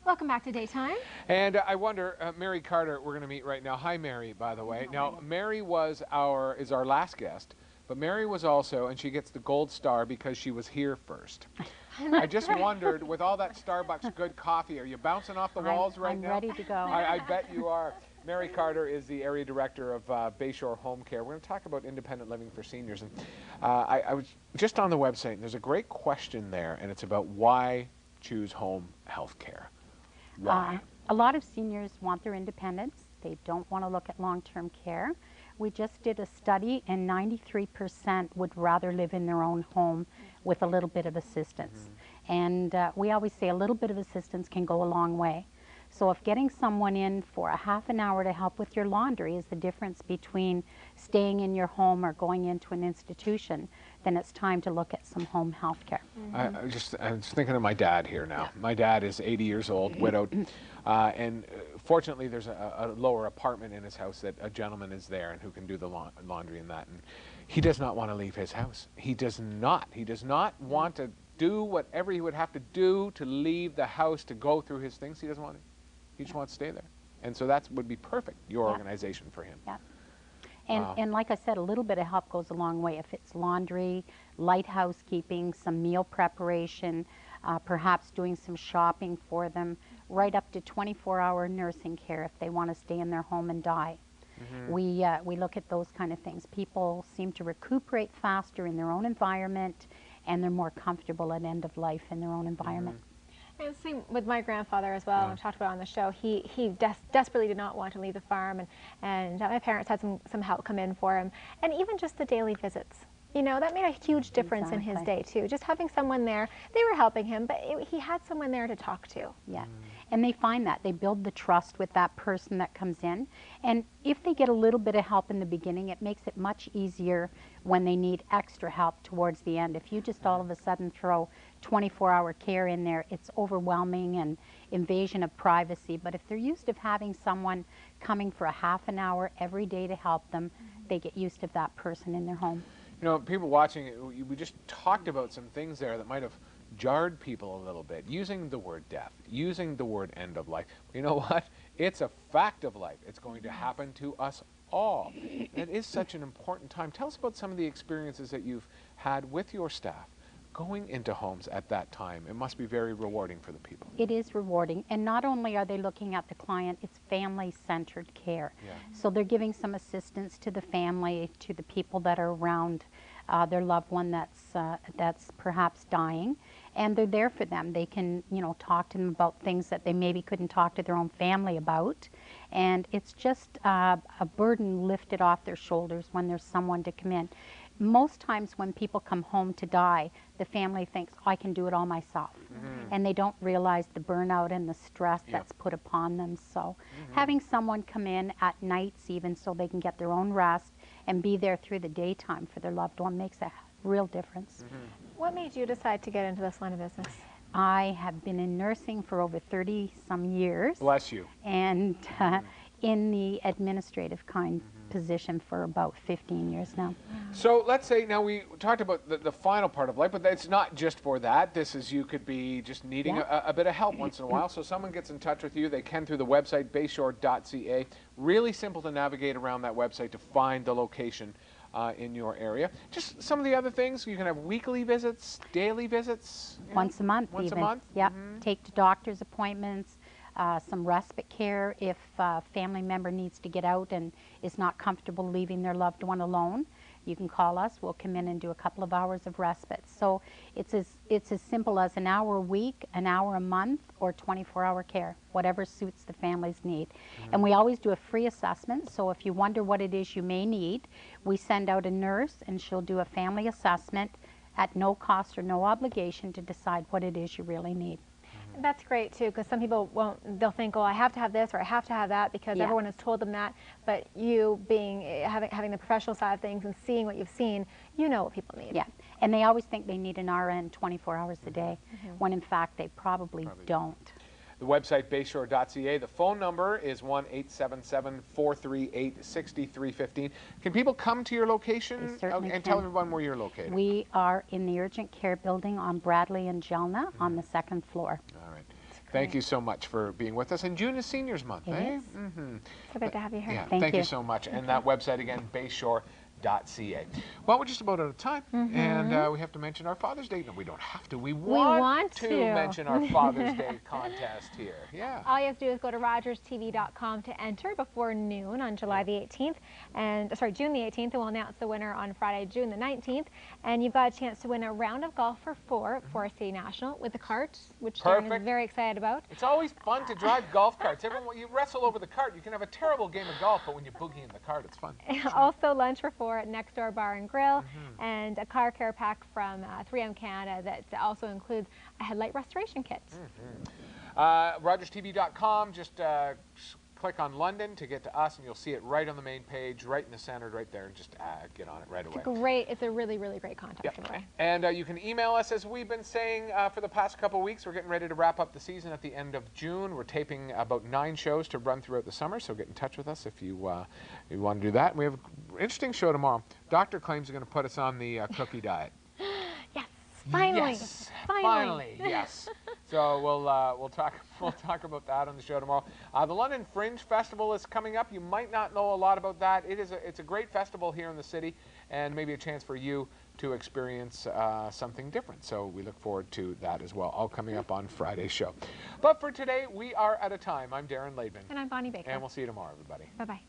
Welcome back to Daytime. And I wonder, Mary Carter, we're going to meet right now. Hi, Mary, by the way. Now, Mary is our last guest, but Mary was also, and she gets the gold star because she was here first. I just wondered, with all that Starbucks good coffee, are you bouncing off the walls right now? I'm ready to go. I bet you are. Mary Carter is the area director of Bayshore Home Care. We're going to talk about independent living for seniors. And I was just on the website, and there's a great question there, and it's about why choose home health care. Why? A lot of seniors want their independence. They don't want to look at long-term care. We just did a study, and 93% would rather live in their own home with a little bit of assistance. And we always say a little bit of assistance can go a long way. So if getting someone in for a half an hour to help with your laundry is the difference between staying in your home or going into an institution, then it's time to look at some home health care. I was thinking of my dad here now. My dad is 80 years old, widowed, and fortunately there's a lower apartment in his house that a gentleman is there and who can do the laundry and that. And he does not want to leave his house. He does not. He does not want to do whatever he would have to do to leave the house to go through his things. He doesn't want to. He just wants to stay there. And so that would be perfect, your organization for him. Yeah. And like I said, a little bit of help goes a long way. If it's laundry, light housekeeping, some meal preparation, perhaps doing some shopping for them, right up to 24-hour nursing care if they want to stay in their home and die. We look at those kind of things. People seem to recuperate faster in their own environment, and they're more comfortable at end of life in their own environment. And same with my grandfather as well. I've talked about on the show. He desperately did not want to leave the farm, and my parents had some help come in for him, and even just the daily visits. You know, that made a huge difference in his day too. Just having someone there, they were helping him, but he had someone there to talk to. Yeah, and they find that. They build the trust with that person that comes in. And if they get a little bit of help in the beginning, it makes it much easier when they need extra help towards the end. If you just all of a sudden throw 24-hour care in there, it's overwhelming and invasion of privacy. But if they're used to having someone coming for a half an hour every day to help them, they get used to that person in their home. You know, people watching, we just talked about some things there that might have jarred people a little bit. Using the word death, using the word end of life. You know what? It's a fact of life. It's going to happen to us all. It is such an important time. Tell us about some of the experiences that you've had with your staff going into homes at that time. It must be very rewarding for the people. It is rewarding, and not only are they looking at the client, it's family-centered care. So they're giving some assistance to the family, to the people that are around their loved one that's perhaps dying, and they're there for them. They can, you know, talk to them about things that they maybe couldn't talk to their own family about, and it's just a burden lifted off their shoulders when there's someone to come in. Most times when people come home to die, the family thinks, oh, I can do it all myself. And they don't realize the burnout and the stress that's put upon them. So having someone come in at nights even so they can get their own rest and be there through the daytime for their loved one makes a real difference. What made you decide to get into this line of business? I have been in nursing for over 30-some years. Bless you. And in the administrative position for about 15 years now. So let's say, now we talked about the final part of life, but it's not just for that. This is, you could be just needing a bit of help once in a while. So someone gets in touch with you, they can through the website, bayshore.ca. Really simple to navigate around that website to find the location in your area. Just some of the other things, you can have weekly visits, daily visits. Once a month Once even. a month? Yeah, take to doctor's appointments. Some respite care if a family member needs to get out and is not comfortable leaving their loved one alone. You can call us. We'll come in and do a couple of hours of respite. So it's as simple as an hour a week, an hour a month, or 24-hour care, whatever suits the family's need. And we always do a free assessment. So if you wonder what it is you may need, we send out a nurse and she'll do a family assessment at no cost or no obligation to decide what it is you really need. That's great too, because some people they'll think, oh, I have to have this or I have to have that because everyone has told them that. But you having the professional side of things and seeing what you've seen, you know what people need. Yeah, and they always think they need an RN 24 hours a day, when in fact they probably don't. The website, bayshore.ca. The phone number is 1-877-438-6315. Can people come to your location? They certainly and can. tell everyone where you're located. We are in the urgent care building on Bradley and Jelna on the 2nd floor. All right. Thank you so much for being with us. And June is Seniors Month, eh? Is. So good to have you here. Yeah, Thank you you. so much. And that website again, bayshore.ca. Well, we're just about out of time, and we have to mention our Father's Day. No, we don't have to. We want to to. mention our Father's Day contest here. Yeah. All you have to do is go to rogerstv.com to enter before noon on July the 18th, and sorry, June the 18th, and we'll announce the winner on Friday, June the 19th. And you've got a chance to win a round of golf for 4 at Forest City National with the carts, which Darren is very excited about. It's always fun to drive golf carts. Everyone, you wrestle over the cart. You can have a terrible game of golf, but when you boogie in the cart, it's fun. Also, lunch for 4 at Next Door Bar and Grill, and a car care pack from 3M Canada that also includes a headlight restoration kit. RogersTV.com, just click on London to get to us, and you'll see it right on the main page, right in the center, right there, and just get on it right away. It's a really, really great contest. Yep. And you can email us, as we've been saying for the past couple of weeks. We're getting ready to wrap up the season at the end of June. We're taping about 9 shows to run throughout the summer, so get in touch with us if you want to do that. And we have an interesting show tomorrow. Doctor claims he's going to put us on the cookie diet. Yes, finally. Yes, finally, yes. So we'll talk about that on the show tomorrow. The London Fringe Festival is coming up. You might not know a lot about that. It's a great festival here in the city, and maybe a chance for you to experience something different. So we look forward to that as well, all coming up on Friday's show. But for today, we are out of time. I'm Darren Laidman. And I'm Bonnie Baker. And we'll see you tomorrow, everybody. Bye-bye.